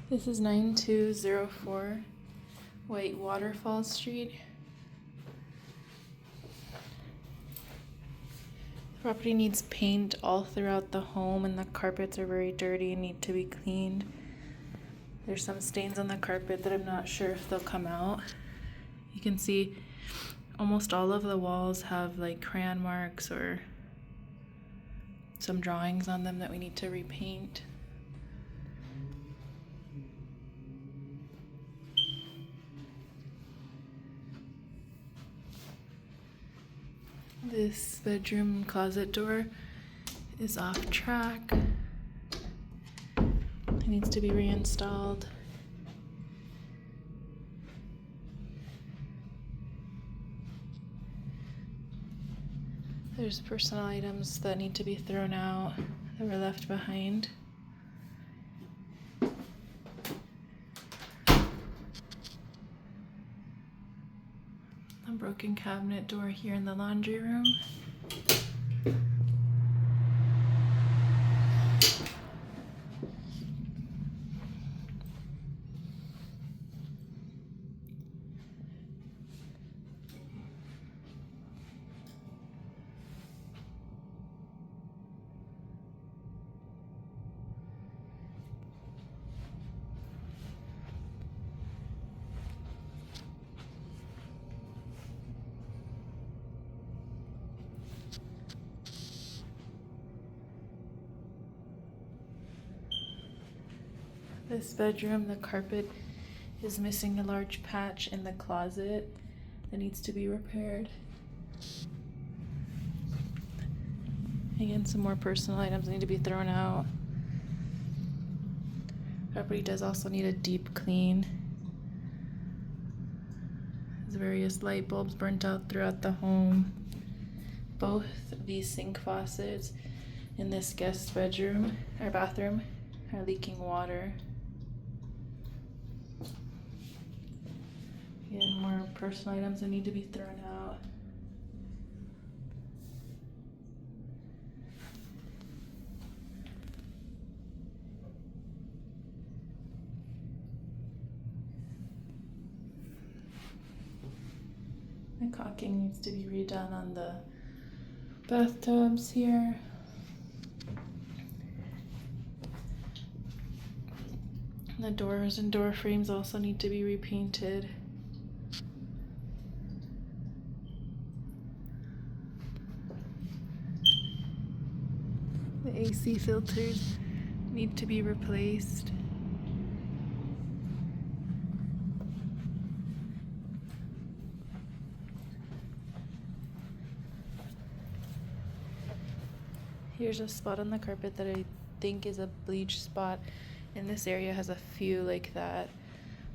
This is 9204 White Waterfall Street. The property needs paint all throughout the home, and the carpets are very dirty and need to be cleaned. There's some stains on the carpet that I'm not sure if they'll come out. You can see almost all of the walls have like crayon marks or some drawings on them that we need to repaint. This bedroom closet door is off track. It needs to be reinstalled. There's personal items that need to be thrown out that were left behind. A broken cabinet door here in the laundry room. This bedroom, the carpet is missing a large patch in the closet that needs to be repaired. Again, some more personal items need to be thrown out. Property does also need a deep clean. There's various light bulbs burnt out throughout the home. Both these sink faucets in this guest bedroom or bathroom are leaking water. Again, more personal items that need to be thrown out. The caulking needs to be redone on the bathtubs here. The doors and door frames also need to be repainted. The AC filters need to be replaced. Here's a spot on the carpet that I think is a bleach spot. And this area has a few like that.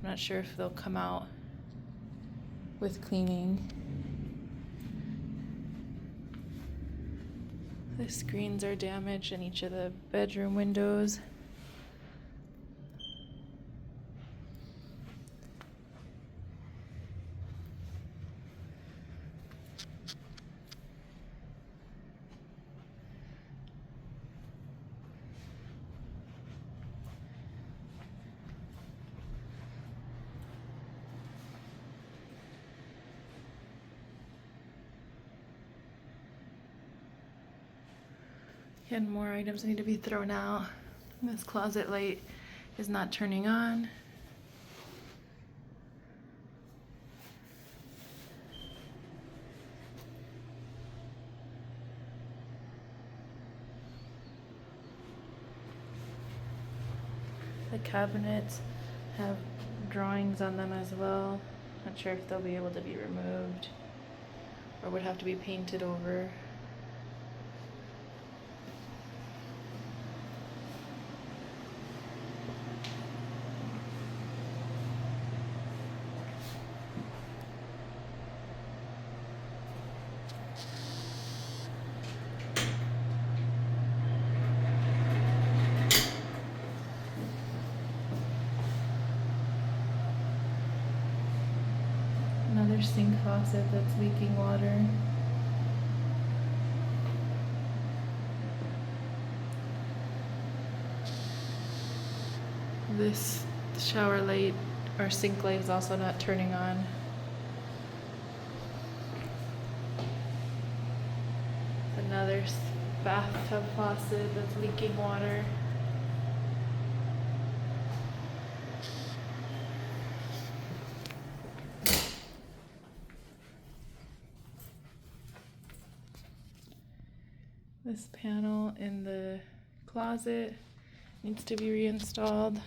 I'm not sure if they'll come out with cleaning. The screens are damaged in each of the bedroom windows. And more items need to be thrown out. This closet light is not turning on. The cabinets have drawings on them as well. Not sure if they'll be able to be removed or would have to be painted over. Another sink faucet that's leaking water. This shower light or sink light is also not turning on. Another bathtub faucet that's leaking water. This panel in the closet needs to be reinstalled.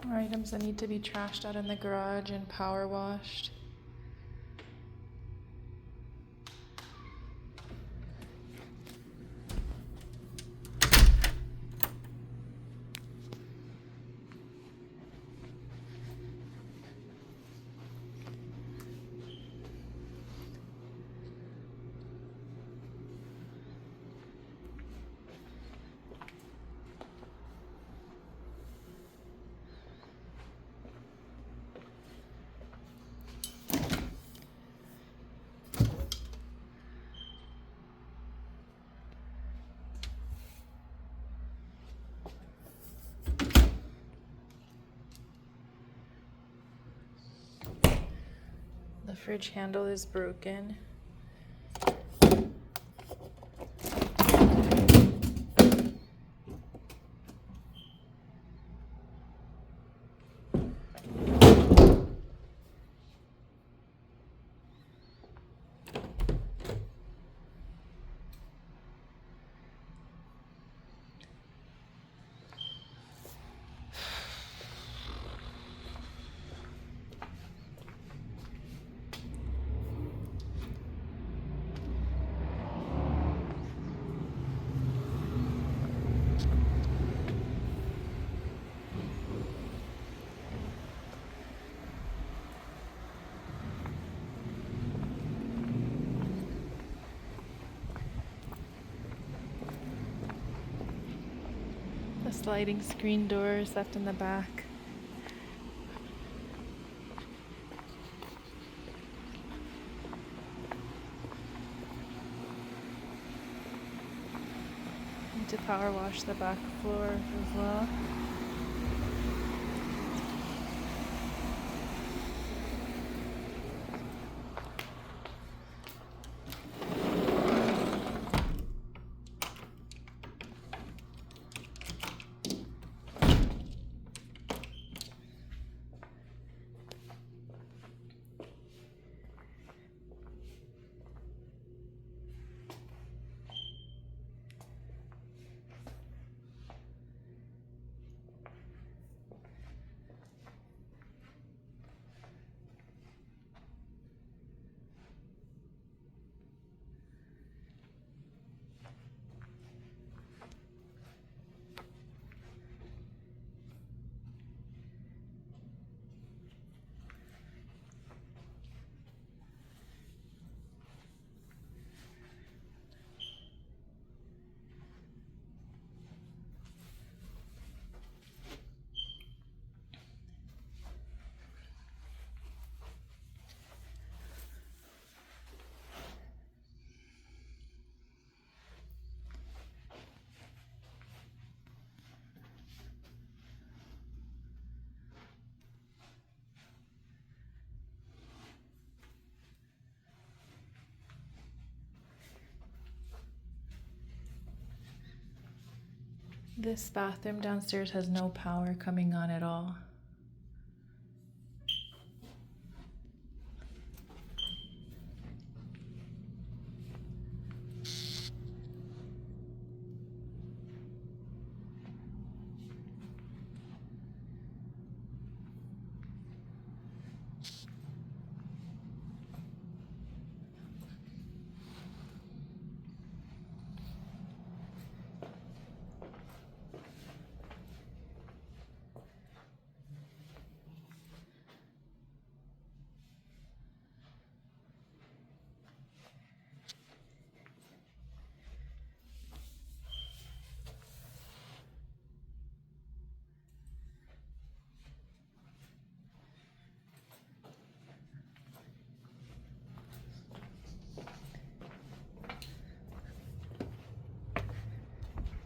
More items that need to be trashed out in the garage and power washed. The fridge handle is broken. The sliding screen door is left in the back. Need to power wash the back floor as well. This bathroom downstairs has no power coming on at all.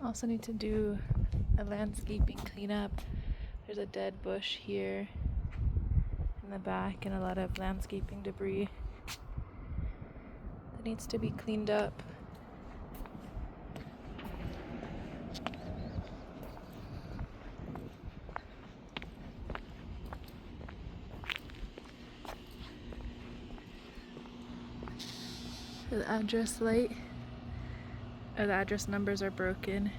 Also need to do a landscaping cleanup. There's a dead bush here in the back and a lot of landscaping debris that needs to be cleaned up. The address light, or the address numbers are broken.